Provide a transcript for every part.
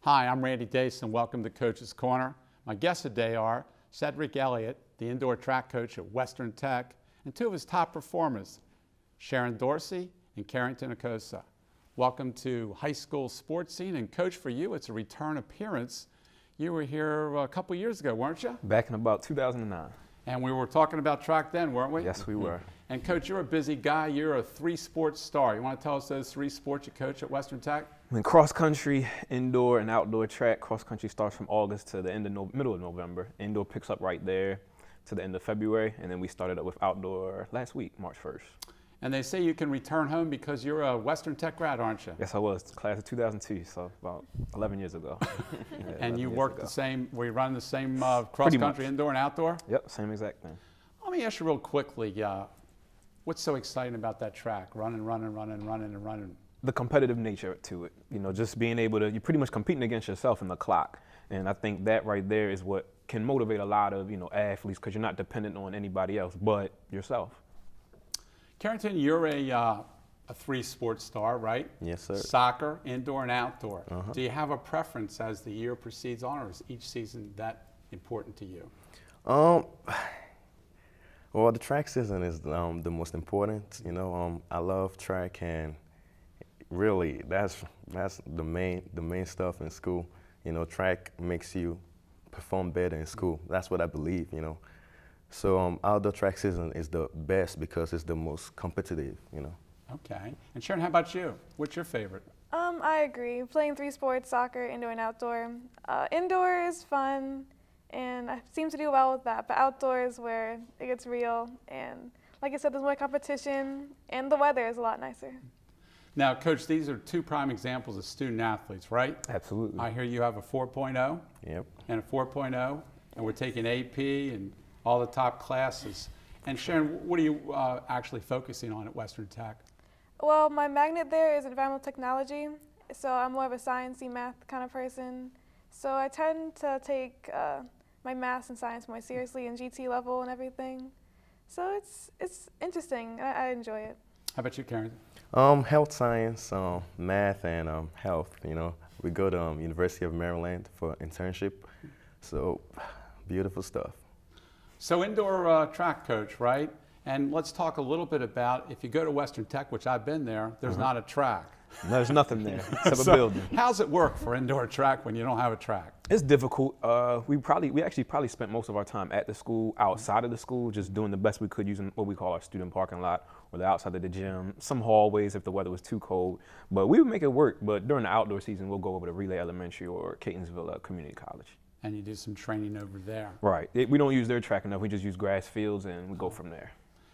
Hi, I'm Randy Dace and welcome to Coach's Corner. My guests today are Cedric Elliott, the indoor track coach at Western Tech, and two of his top performers, Sharon Dorsey and Carrington. Welcome to high school sports scene, and coach, for you it's a return appearance. You were here a couple years ago, weren't you? Back in about 2009. And we were talking about track then, weren't we? Yes, we were. And coach, you're a busy guy. You're a three-sport star. You want to tell us those three sports you coach at Western Tech? Cross country, indoor, and outdoor track. Cross country starts from August to the middle of November. Indoor picks up right there to the end of February, and then we started up with outdoor last week, March 1st. And they say you can return home because you're a Western Tech grad, aren't you? Yes, I was. Class of 2002, so about 11 years ago. Yeah, and you work the same, we run the same cross country, indoor and outdoor? Yep, same exact thing. Let me ask you real quickly, what's so exciting about that track? Running. The competitive nature to it. You know, just being able to, you're pretty much competing against yourself in the clock. And I think that right there is what can motivate a lot of, athletes, because you're not dependent on anybody else but yourself. Carrington, you're a three-sport star, right? Yes, sir. Soccer, indoor, and outdoor. Do you have a preference as the year proceeds on, or is each season that important to you? Well, the track season is the most important. I love track, and really that's the main stuff in school. Track makes you perform better in school. That's what I believe. So outdoor track season is the best because it's the most competitive, Okay. And Sharon, how about you? What's your favorite? I agree. Playing three sports, soccer, indoor and outdoor. Indoor is fun, and I seem to do well with that, but outdoor is where it gets real, and like I said, there's more competition, and the weather is a lot nicer. Now, Coach, these are two prime examples of student athletes, right? Absolutely. I hear you have a 4.0 Yep. and a 4.0, and we're taking AP and all the top classes. And Sharon, what are you actually focusing on at Western Tech? Well, my magnet there is environmental technology, so I'm more of a sciencey math kind of person. So I tend to take my math and science more seriously in GT level and everything. So it's interesting. I enjoy it. How about you, Karen? Health science, math, and health. We go to University of Maryland for internship. So beautiful stuff. So indoor track coach, right? And let's talk a little bit about, if you go to Western Tech, which I've been there, there's not a track. No, there's nothing there except a building. How's it work for indoor track when you don't have a track? It's difficult. We actually probably spent most of our time at the school, outside of the school, just doing the best we could using what we call our student parking lot or the outside of the gym, some hallways if the weather was too cold. But we would make it work. But during the outdoor season, we'll go over to Relay Elementary or Catonsville Community College. And you do some training over there. Right. We don't use their track enough. We just use grass fields and we go from there.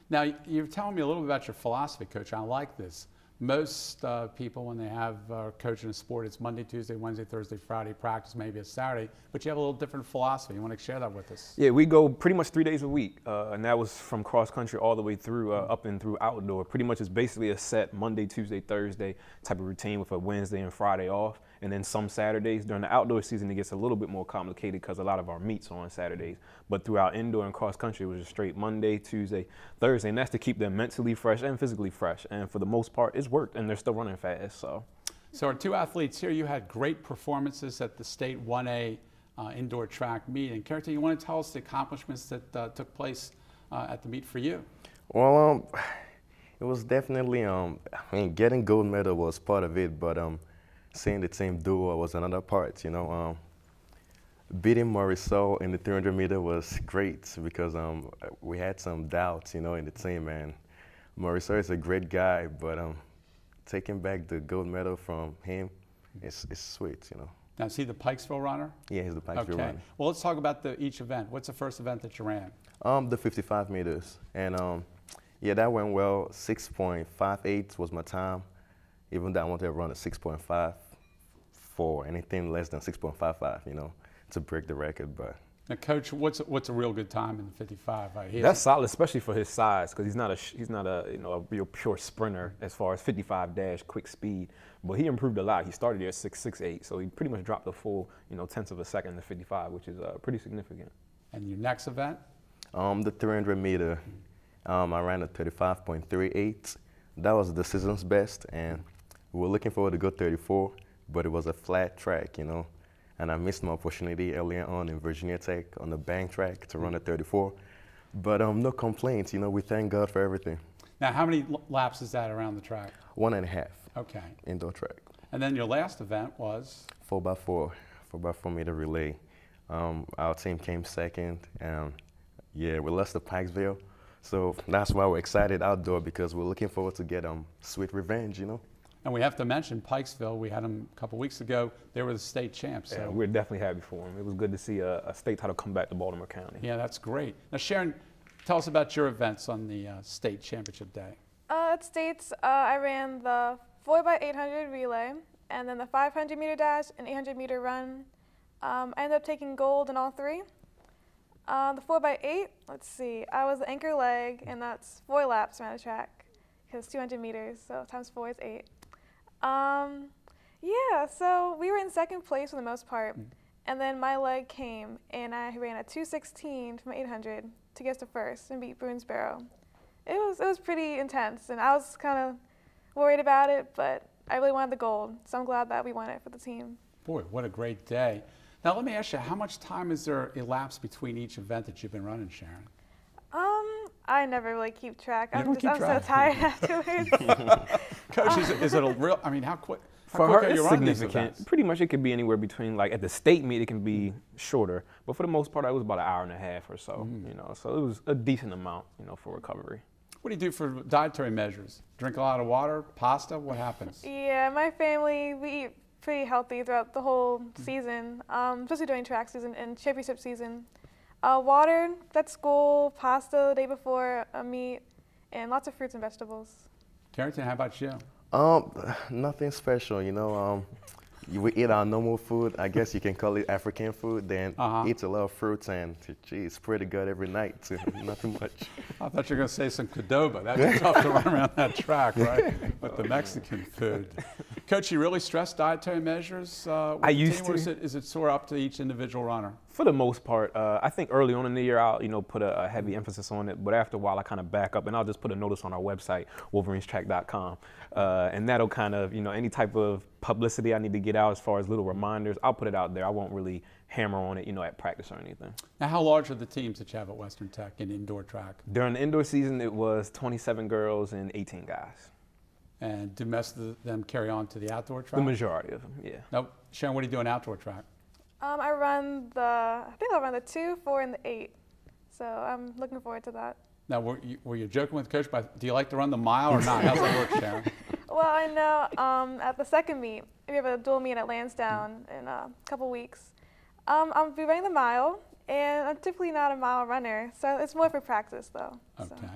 Now, you're telling me a little bit about your philosophy, Coach. I like this. Most people, when they have coaching a sport, it's Monday, Tuesday, Wednesday, Thursday, Friday practice, maybe a Saturday, but you have a little different philosophy. You want to share that with us? Yeah, we go pretty much 3 days a week, and that was from cross country all the way through up and through outdoor. Pretty much it's basically a set Monday, Tuesday, Thursday type of routine with a Wednesday and Friday off, and then some Saturdays. During the outdoor season, it gets a little bit more complicated because a lot of our meets are on Saturdays. But throughout indoor and cross country, it was just straight Monday, Tuesday, Thursday, and that's to keep them mentally fresh and physically fresh. And for the most part, it's worked, and they're still running fast. So our two athletes here, you had great performances at the state 1A indoor track meet. And Carrington, you want to tell us the accomplishments that took place at the meet for you? Well, it was definitely, getting gold medal was part of it, but seeing the team duo was another part, Beating Marisol in the 300 meter was great because we had some doubts, in the team, and Marisol is a great guy, but taking back the gold medal from him is sweet, Now, is he the Pikesville runner? Yeah, he's the Pikesville runner. Well, let's talk about each event. What's the first event that you ran? The 55 meters, and yeah, that went well. 6.58 was my time, even though I wanted to run a 6.5 for anything less than 6.55, to break the record, but. Now, Coach, what's a real good time in the 55? That's solid, especially for his size, because he's not a real pure sprinter as far as 55 dash quick speed. But he improved a lot. He started here at 6.68, so he pretty much dropped a full tenths of a second in the 55, which is pretty significant. And your next event? The 300 meter. I ran a 35.38. That was the season's best, and we were looking forward to go 34, but it was a flat track, and I missed my opportunity earlier on in Virginia Tech on the bank track to run a 34. But no complaints, we thank God for everything. Now, how many laps is that around the track? 1.5. Okay. Indoor track. And then your last event was? 4x4 meter relay. Our team came second, and yeah, we lost to Pikesville. So that's why we're excited outdoor, because we're looking forward to get sweet revenge, And we have to mention Pikesville. We had them a couple weeks ago. They were the state champs. So. Yeah, we're definitely happy for them. It was good to see a state title come back to Baltimore County. Yeah, that's great. Now, Sharon, tell us about your events on the state championship day. At states, I ran the 4x800 relay, and then the 500 meter dash and 800 meter run. I ended up taking gold in all three. The 4x8, let's see, I was the anchor leg, and that's 4 laps around the track, because 200 meters, so times 4 is 8. Yeah, so we were in second place for the most part, and then my leg came, and I ran a 2:16 from 800 to get to first and beat Boonesboro. It was pretty intense, and I was kind of worried about it, but I really wanted the gold, so I'm glad that we won it for the team. Boy, what a great day. Now, let me ask you, how much time is there elapsed between each event that you've been running, Sharon? I never really keep track. I'm keep track? so tired afterwards. Coach, is it a real, I mean, how quick For her, are you it's running these significant. events? Pretty much it could be anywhere between, like at the state meet, it can be shorter. But for the most part, it was about an hour and a half or so, So it was a decent amount, for recovery. What do you do for dietary measures? Drink a lot of water, pasta, what happens? Yeah, my family, we eat pretty healthy throughout the whole season, especially during track season and championship season. Water, that's school, pasta the day before, meat, and lots of fruits and vegetables. Carrington, how about you? Nothing special, we eat our normal food. I guess you can call it African food. Then eat a lot of fruits, and gee, it's pretty good every night. So nothing much. I thought you were going to say some Qdoba. That's tough to run around that track, right? With the Mexican food. Coach, you really stress dietary measures? I used to. Or is it sort of up to each individual runner? For the most part, I think early on in the year I'll put a heavy emphasis on it, but after a while I kind of back up, and I'll just put a notice on our website, wolverinestrack.com, and that'll kind of any type of publicity I need to get out as far as little reminders, I'll put it out there. I won't really hammer on it, at practice or anything. Now, how large are the teams that you have at Western Tech in indoor track? During the indoor season, it was 27 girls and 18 guys. And do most of them carry on to the outdoor track? The majority of them, yeah. Now, Sharon, what do you do in outdoor track? I think I'll run the 2, 4, and the 8. So I'm looking forward to that. Now, were you joking with Coach? Do you like to run the mile or not? How's that work, Sharon? Well, I know at the second meet, we have a dual meet at Lansdowne in a couple weeks. I'll be running the mile, and I'm typically not a mile runner, so it's more for practice, though. Okay. So.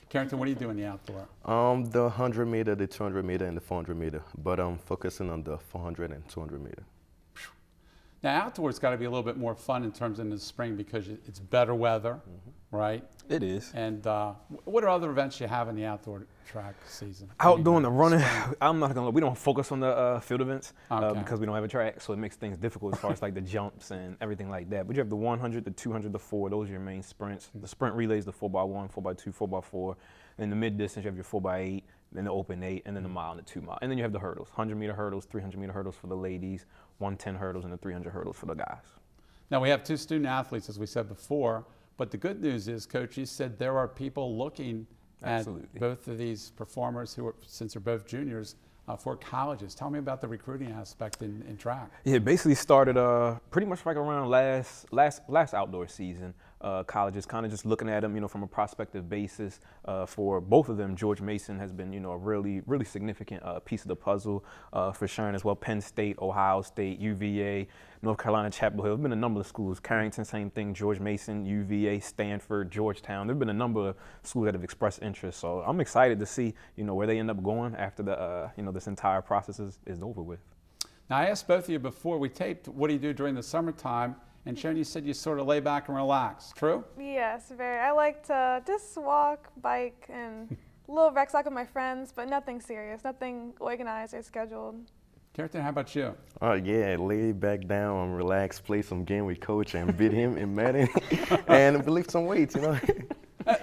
Carrington, what do you do in the outdoor? The 100 meter, the 200 meter, and the 400 meter, but I'm focusing on the 400 and 200 meter. Now, outdoors got to be a little bit more fun in terms of the spring because it's better weather, right? It is. And what are other events you have in the outdoor track season? Out doing the running, I'm not gonna. We don't focus on the field events Okay. because we don't have a track, so it makes things difficult as far as like the jumps and everything like that. But you have the 100, the 200, the 4. Those are your main sprints. The sprint relays, the 4x1, 4x2, 4x4. In the mid distance, you have your 4x8, then the open 8, and then the mile and the 2 mile. And then you have the hurdles: 100 meter hurdles, 300 meter hurdles for the ladies, 110 hurdles, and the 300 hurdles for the guys. Now, we have 2 student athletes, as we said before, but the good news is, Coach, you said there are people looking at both of these performers who are, since they're both juniors, for colleges. Tell me about the recruiting aspect in track. Yeah, it basically started pretty much like around last outdoor season. Colleges kind of just looking at them, from a prospective basis. For both of them, George Mason has been, a really significant piece of the puzzle for Sharon as well. Penn State, Ohio State, UVA, North Carolina, Chapel Hill. There've been a number of schools. Carrington, same thing. George Mason, UVA, Stanford, Georgetown. There've been a number of schools that have expressed interest. So I'm excited to see, where they end up going after the, this entire process is over with. Now, I asked both of you before we taped, what do you do during the summertime? And Sharon, you said you sort of lay back and relax. True? Yes, very. I like to just walk, bike, and a little rec sock with my friends, but nothing serious, nothing organized or scheduled. Carrington, how about you? Yeah, lay back down, relax, play some game with Coach, and beat him in Madden, and lift some weights,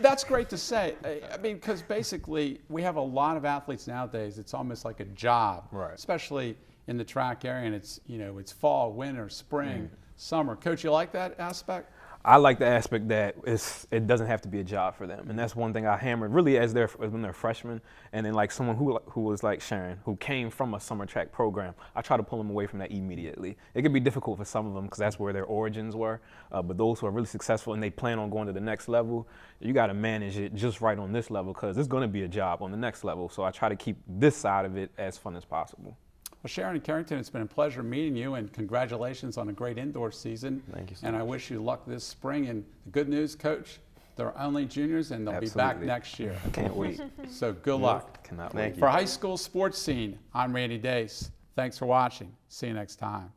That's great to say. I mean, because basically we have a lot of athletes nowadays. It's almost like a job, Right. Especially in the track area, and it's, you know, it's fall, winter, spring, summer. Coach, you like that aspect? I like the aspect that it doesn't have to be a job for them, and that's one thing I hammered really as when they're freshmen, and then like someone who was like Sharon, who came from a summer track program, I try to pull them away from that immediately. It can be difficult for some of them because that's where their origins were, but those who are really successful and they plan on going to the next level, you got to manage it just right on this level because it's going to be a job on the next level. So I try to keep this side of it as fun as possible. Well, Sharon and Carrington, it's been a pleasure meeting you, and congratulations on a great indoor season. Thank you so And much. I wish you luck this spring. And the good news, Coach, they're only juniors, and they'll be back next year. I can't wait. So good luck. Cannot Thank wait. you. For High School Sports Scene, I'm Randy Dace. Thanks for watching. See you next time.